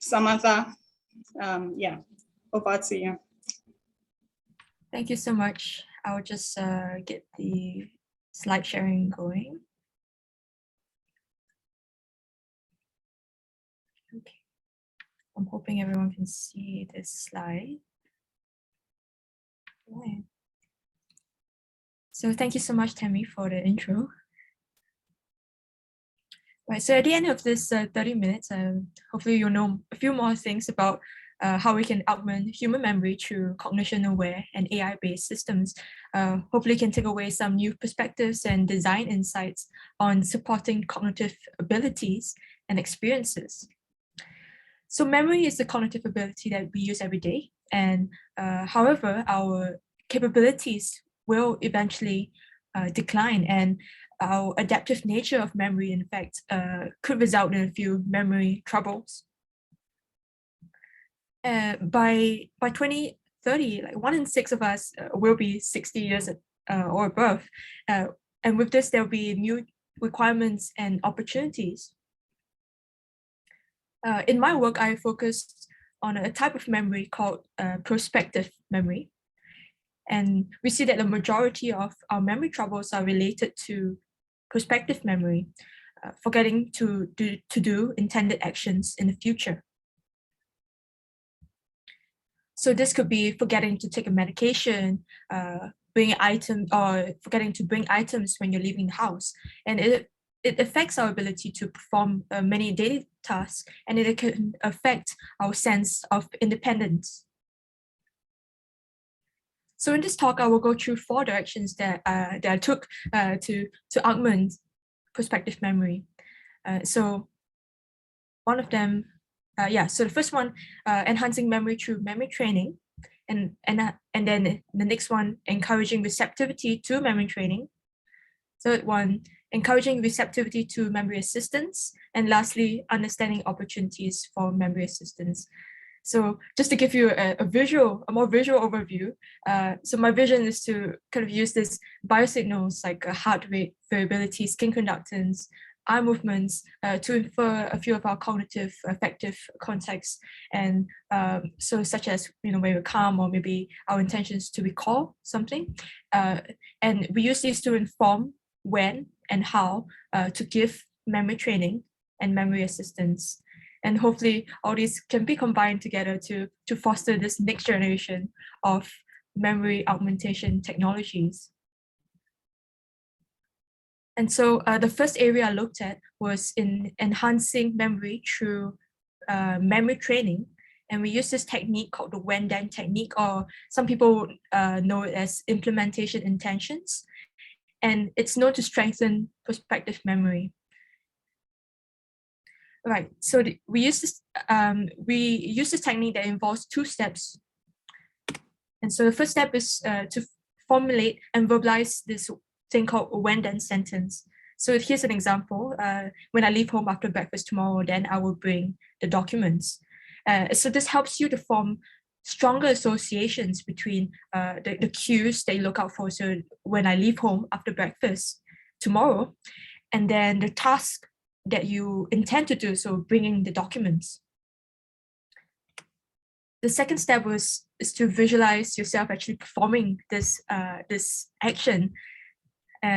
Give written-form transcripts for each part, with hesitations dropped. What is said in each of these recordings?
Samantha, yeah, over to you. Thank you so much. I'll just get the slide sharing going. Okay. I'm hoping everyone can see this slide. Right. So thank you so much, Tammy, for the intro. Right, so at the end of this 30 minutes, hopefully you'll know a few more things about how we can augment human memory through cognition-aware and AI-based systems. Hopefully you can take away some new perspectives and design insights on supporting cognitive abilities and experiences. So memory is the cognitive ability that we use every day. And however, our capabilities will eventually decline, and our adaptive nature of memory, in fact, could result in a few memory troubles. By 2030, like 1 in 6 of us will be 60 years or above. And with this, there'll be new requirements and opportunities. In my work, I focused on a type of memory called prospective memory. And we see that the majority of our memory troubles are related to prospective memory, forgetting to do intended actions in the future. So this could be forgetting to take a medication, bring items, or forgetting to bring items when you're leaving the house. And it affects our ability to perform many daily tasks, and it can affect our sense of independence. So in this talk, I will go through 4 directions that I took to augment prospective memory. So one of them, so the first one, enhancing memory through memory training, and then the next one, encouraging receptivity to memory training. Third one, encouraging receptivity to memory assistance, and lastly, understanding opportunities for memory assistance. So just to give you a more visual overview, so my vision is to kind of use this biosignals like heart rate variability, skin conductance, eye movements to infer a few of our cognitive affective contexts, and so such as when we're calm, or maybe our intentions to recall something, and we use these to inform when and how to give memory training and memory assistance. And hopefully all these can be combined together to foster this next generation of memory augmentation technologies. And so the first area I looked at was in enhancing memory through memory training. And we use this technique called the when-then technique, or some people know it as implementation intentions. And it's known to strengthen prospective memory. Right, so we use this technique that involves 2 steps. And so the first step is to formulate and verbalize this thing called a when-then sentence. So here's an example. When I leave home after breakfast tomorrow, then I will bring the documents. So this helps you to form stronger associations between the cues that you look out for. So when I leave home after breakfast tomorrow, and then the task that you intend to do, so bringing the documents. The second step is to visualize yourself actually performing this action,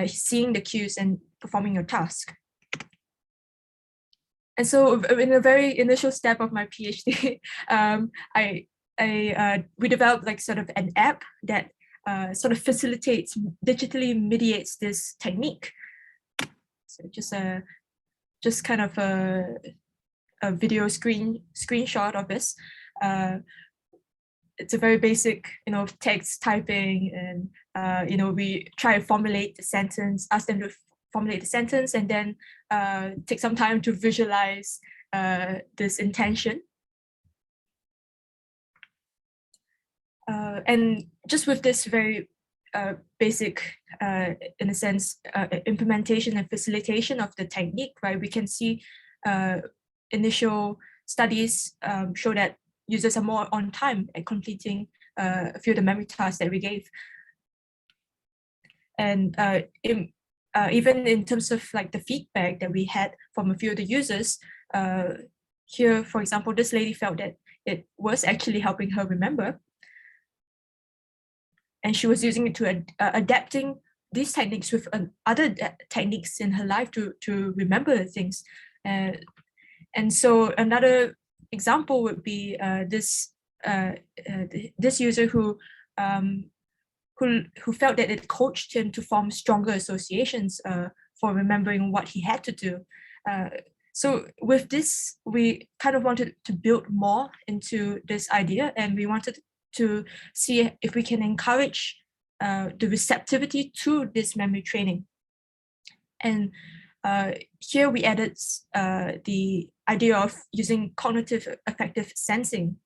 seeing the cues and performing your task. And so in a very initial step of my PhD, we developed like sort of an app that sort of facilitates, digitally mediates this technique. So just kind of a video screenshot of this. It's a very basic, text typing, and we try to formulate the sentence, ask them to formulate the sentence, and then take some time to visualize this intention. And just with this very basic, in a sense, implementation and facilitation of the technique, right? We can see initial studies show that users are more on time at completing a few of the memory tasks that we gave. And even in terms of like the feedback that we had from a few of the users, here, for example, this lady felt that it was actually helping her remember. And she was using it to adapting these techniques with other techniques in her life to remember things. And so another example would be this user who felt that it coached him to form stronger associations for remembering what he had to do. So with this, we kind of wanted to build more into this idea, and we wanted to see if we can encourage the receptivity to this memory training. And here we added the idea of using cognitive affective sensing.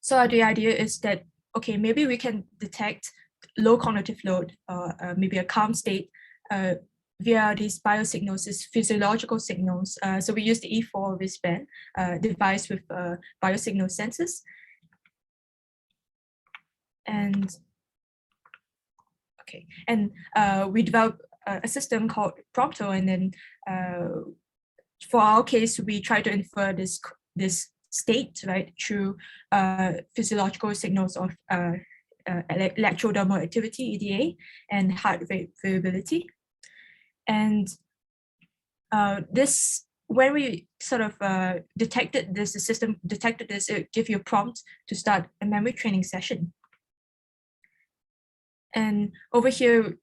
So the idea is that, okay, maybe we can detect low cognitive load or maybe a calm state via these biosignals, these physiological signals. So we use the E4 wristband device with biosignal sensors. And okay, and we developed a system called Prompto, and then for our case, we try to infer this state, right, through physiological signals of electrodermal activity, EDA, and heart rate variability. And this, when we sort of detected this, the system detected this, it gave you a prompt to start a memory training session. And over here,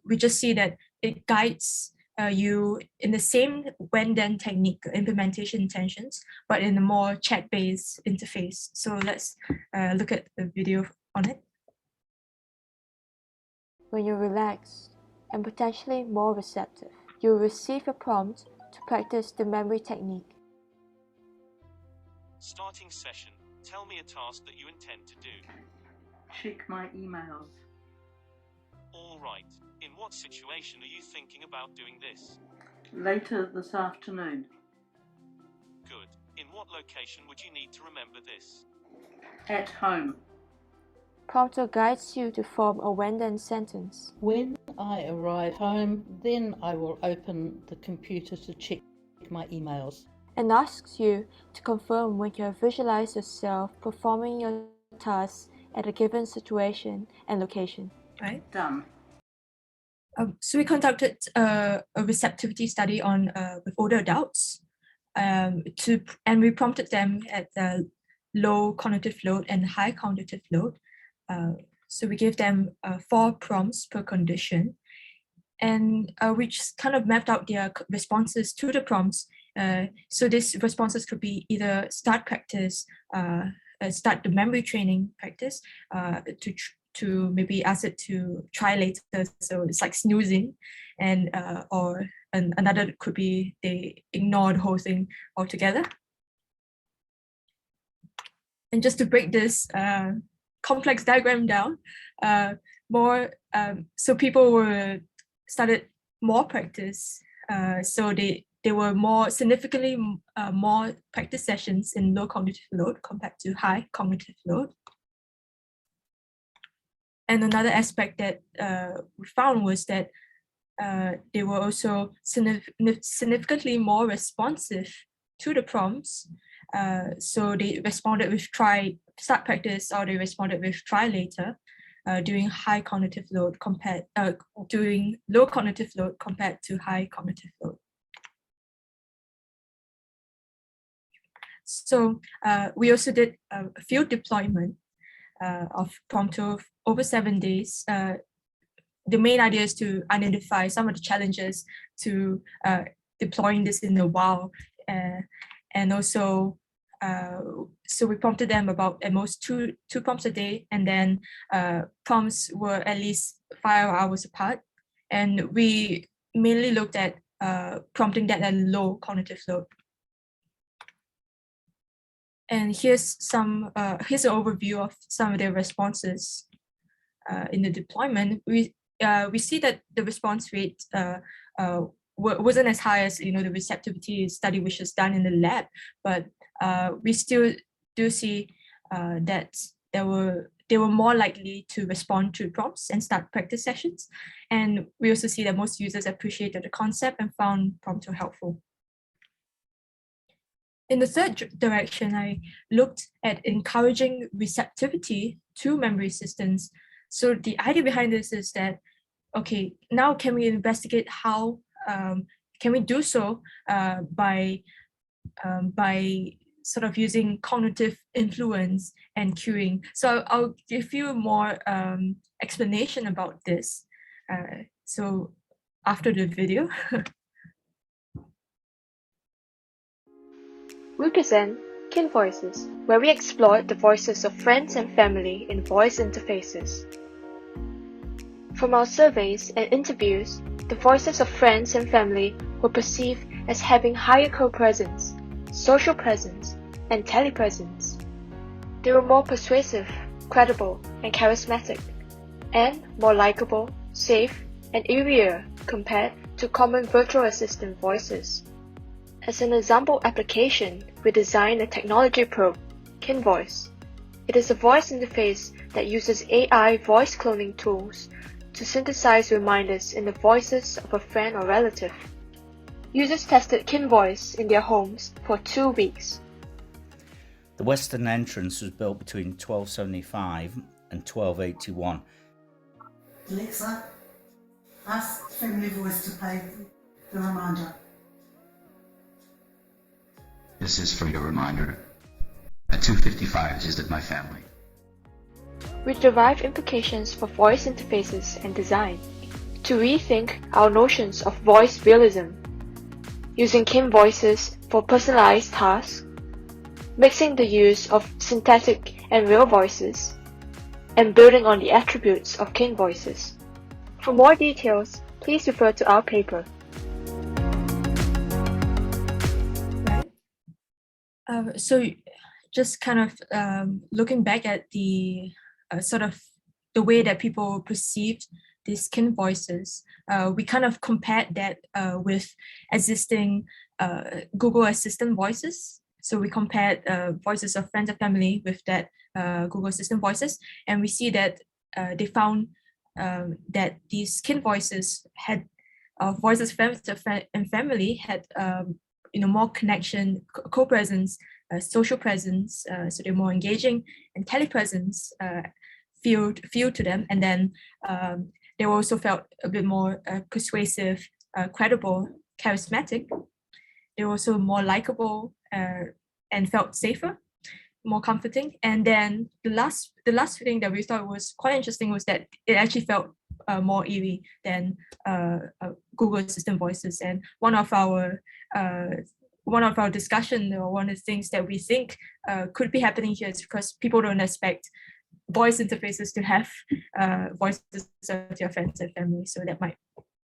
we just see that it guides you in the same when-then technique implementation intentions, but in a more chat-based interface. So let's look at the video on it. When you're relaxed and potentially more receptive, you'll receive a prompt to practice the memory technique. Starting session. Tell me a task that you intend to do. Check my emails. All right. In what situation are you thinking about doing this? Later this afternoon. Good. In what location would you need to remember this? At home. Prompto guides you to form a when-then sentence. When I arrive home, then I will open the computer to check my emails. And asks you to confirm when you have visualized yourself performing your tasks at a given situation and location. Right. Done. So we conducted a receptivity study on with older adults, and we prompted them at low cognitive load and high cognitive load. So we gave them 4 prompts per condition, and we just kind of mapped out their responses to the prompts. So these responses could be either start practice, start the memory training practice, to maybe ask it to try later. So it's like snoozing, and or another could be they ignore the whole thing altogether. And just to break this complex diagram down, so people started more practice. So there were more significantly more practice sessions in low cognitive load compared to high cognitive load. And another aspect that we found was that they were also significantly more responsive to the prompts. So they responded with start practice, or they responded with try later during high cognitive load during low cognitive load compared to high cognitive load. So we also did a field deployment of Prompto over 7 days. The main idea is to identify some of the challenges to deploying this in the wild, and also so we prompted them about at most two prompts a day, and then prompts were at least 5 hours apart, and we mainly looked at prompting that at low cognitive load. And here's an overview of some of their responses in the deployment. We see that the response rate wasn't as high as the receptivity study which was done in the lab, but we still do see that they were more likely to respond to prompts and start practice sessions. And we also see that most users appreciated the concept and found Prompto helpful. In the third direction, I looked at encouraging receptivity to memory systems. So the idea behind this is that, okay, now can we investigate how can we do so by sort of using cognitive influence and cueing. So I'll give you more explanation about this. So after the video. We present Kin Voices, where we explore the voices of friends and family in voice interfaces. From our surveys and interviews, the voices of friends and family were perceived as having higher co-presence, social presence, and telepresence. They were more persuasive, credible, and charismatic, and more likable, safe, and easier compared to common virtual assistant voices. As an example application, we designed a technology probe, Kin Voice. It is a voice interface that uses AI voice cloning tools to synthesize reminders in the voices of a friend or relative. Users tested Kin Voice in their homes for 2 weeks. The western entrance was built between 1275 and 1281. Alexa, ask Family Voice to play the reminder. This is for your reminder. At 2:55, visit my family. We derive implications for voice interfaces and design to rethink our notions of voice realism, using Kin Voices for personalized tasks, mixing the use of synthetic and real voices, and building on the attributes of Kin Voices. For more details, please refer to our paper. So just kind of looking back at the sort of the way that people perceived these Kin Voices, we kind of compared that with existing Google Assistant voices. So we compared voices of friends and family with that Google Assistant voices, and we see that they found that these Kin Voices had voices of friends and family had more connection, co-presence, social presence, so they're more engaging, and telepresence feel to them, and then they also felt a bit more persuasive, credible, charismatic. They were also more likable and felt safer, more comforting. And then the last thing that we thought was quite interesting was that it actually felt more eerie than Google Assistant voices. And one of our discussion, or one of the things that we think could be happening here is because people don't expect voice interfaces to have voices of their friends and family. So that might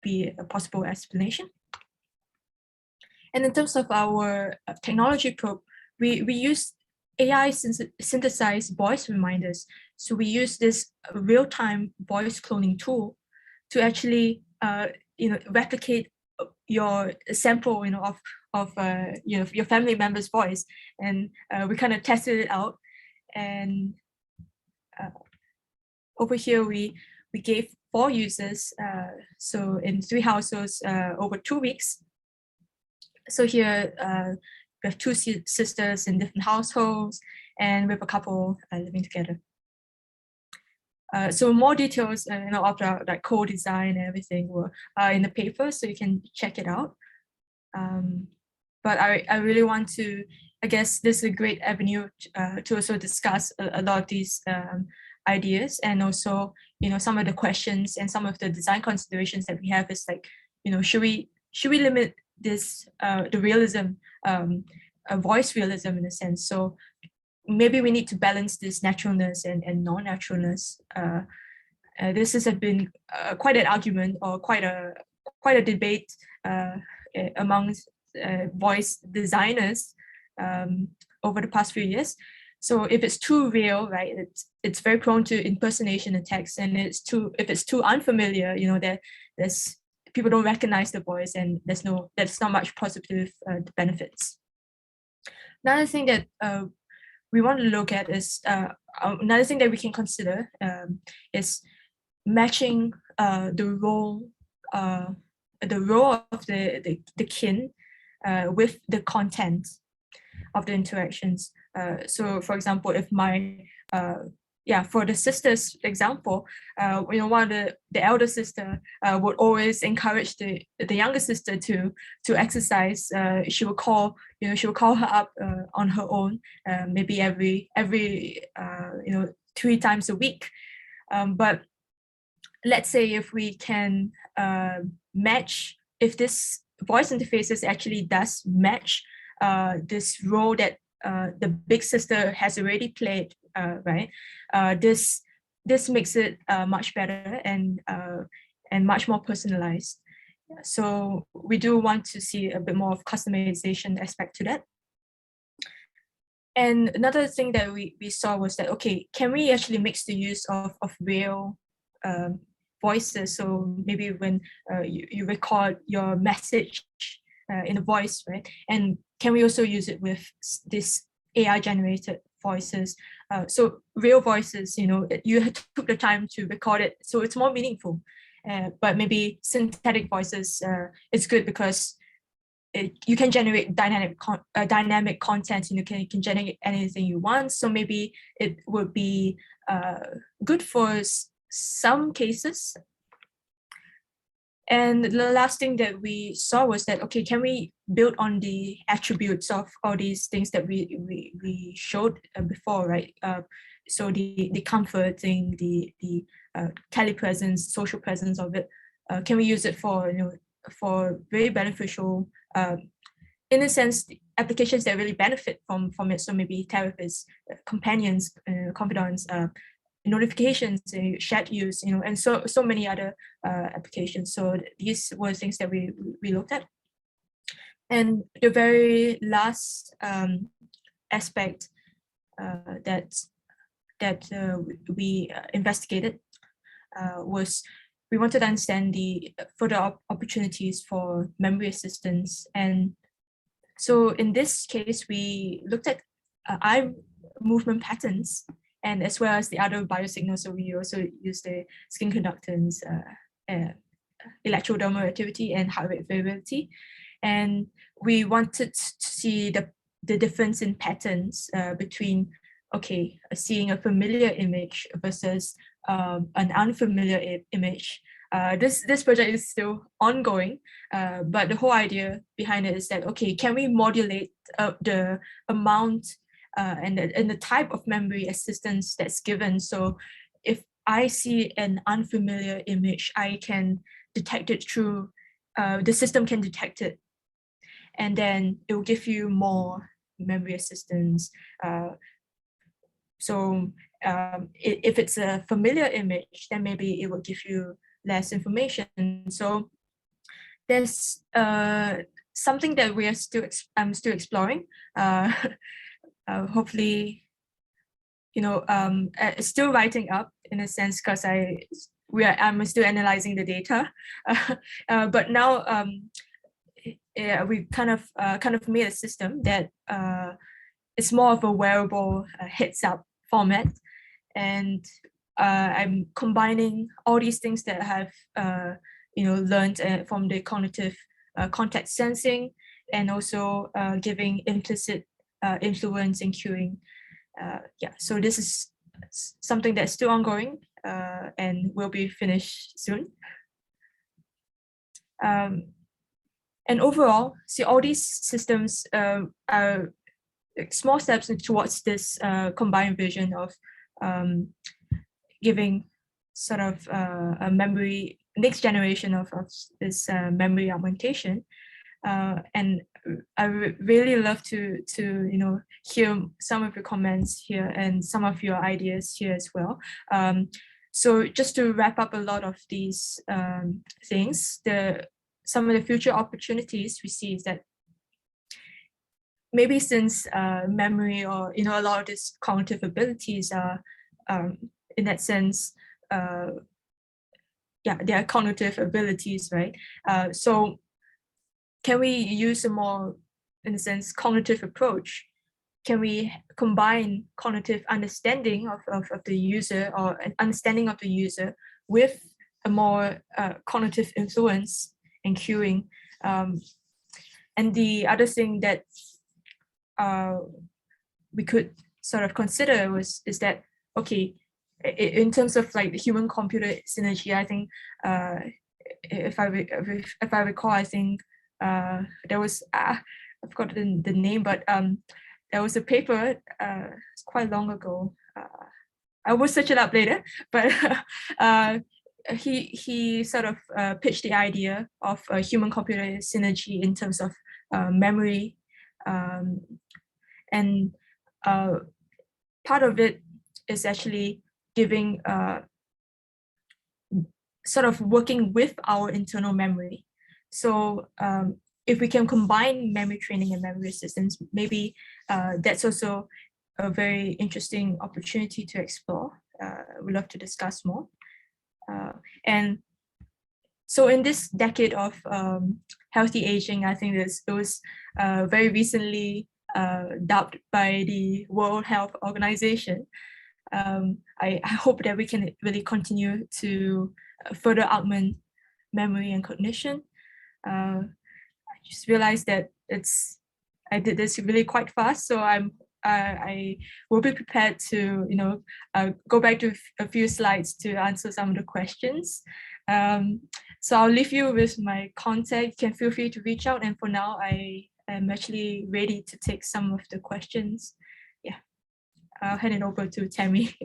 be a possible explanation. And in terms of our technology probe, we use AI synthesized voice reminders. So we use this real-time voice cloning tool to actually replicate your sample of your family member's voice, and we kind of tested it out. And over here we gave 4 users, so in 3 households over 2 weeks. So here we have 2 sisters in different households, and we have a couple living together. So more details of the like co-design and everything were in the paper, so you can check it out. But I really want to, I guess this is a great avenue to also discuss a lot of these ideas, and also some of the questions and some of the design considerations that we have is like, should we limit this the realism, voice realism in a sense? So maybe we need to balance this naturalness and non-naturalness. This has been quite an argument, or quite a debate amongst voice designers over the past few years. So if it's too real, right, it's very prone to impersonation attacks, and if it's too unfamiliar, there's people don't recognize the voice, and there's not much positive benefits. Another thing that we want to look at is another thing that we can consider is matching the role of the kin with the content. the interactions. So for example, if my for the sisters example, one of the elder sister would always encourage the younger sister to exercise. She would call her up on her own, maybe every 3 times a week. But let's say if we can match, if this voice interfaces actually does match this role that the big sister has already played, right? This makes it much better and much more personalized. So we do want to see a bit more of customization aspect to that. And another thing that we saw was that, okay, can we actually mix the use of real voices? So maybe when you record your message in a voice, right? And can we also use it with this AI generated voices? So real voices, you took the time to record it, so it's more meaningful. But maybe synthetic voices, it's good because you can generate dynamic content. You can generate anything you want. So maybe it would be good for some cases. And the last thing that we saw was that, okay, can we build on the attributes of all these things that we showed before, right? So the comforting, the telepresence, social presence of it. Can we use it for very beneficial, in a sense, applications that really benefit from it? So maybe therapists, companions, confidants, notifications, chat use, and so many other applications. So these were things that we looked at. And the very last aspect that we investigated was we wanted to understand the further opportunities for memory assistance. And so in this case, we looked at eye movement patterns, and as well as the other biosignals. So we also use the skin conductance, electrodermal activity, and heart rate variability. And we wanted to see the difference in patterns between, okay, seeing a familiar image versus an unfamiliar image. This project is still ongoing, but the whole idea behind it is that, okay, can we modulate the amount and the type of memory assistance that's given? So if I see an unfamiliar image, I can detect it through, the system can detect it, and then it will give you more memory assistance. So if it's a familiar image, then maybe it will give you less information. So there's something that we are I'm still exploring. Hopefully, still writing up in a sense, because I'm still analyzing the data. But now we kind of made a system that it's more of a wearable heads up format, and I'm combining all these things that I have learned from the cognitive context sensing, and also giving implicit influence and cueing. So this is something that's still ongoing and will be finished soon. And overall, see, all these systems are small steps towards this combined vision of giving sort of a memory, next generation of this memory augmentation. And I would really love to hear some of your comments here and some of your ideas here as well. So just to wrap up a lot of these things, some of the future opportunities we see is that maybe since memory or a lot of these cognitive abilities are in that sense, they are cognitive abilities, right? So can we use a more, in a sense, cognitive approach? Can we combine cognitive understanding of the user, or an understanding of the user, with a more cognitive influence and cueing? And the other thing that we could sort of consider is that, okay, in terms of like the human-computer synergy, I think if I recall, I think there was I've forgotten the name, but there was a paper it's quite long ago. I will search it up later, but he sort of pitched the idea of a human-computer synergy in terms of memory, and part of it is actually giving sort of working with our internal memory. So if we can combine memory training and memory assistance, maybe that's also a very interesting opportunity to explore. We'd love to discuss more. And so in this decade of healthy aging, I think it was very recently dubbed by the World Health Organization. I hope that we can really continue to further augment memory and cognition. I just realized that I did this really quite fast, so I will be prepared to go back to a few slides to answer some of the questions. So I'll leave you with my contact. You can feel free to reach out, and for now I am actually ready to take some of the questions. Yeah, I'll hand it over to Tammy.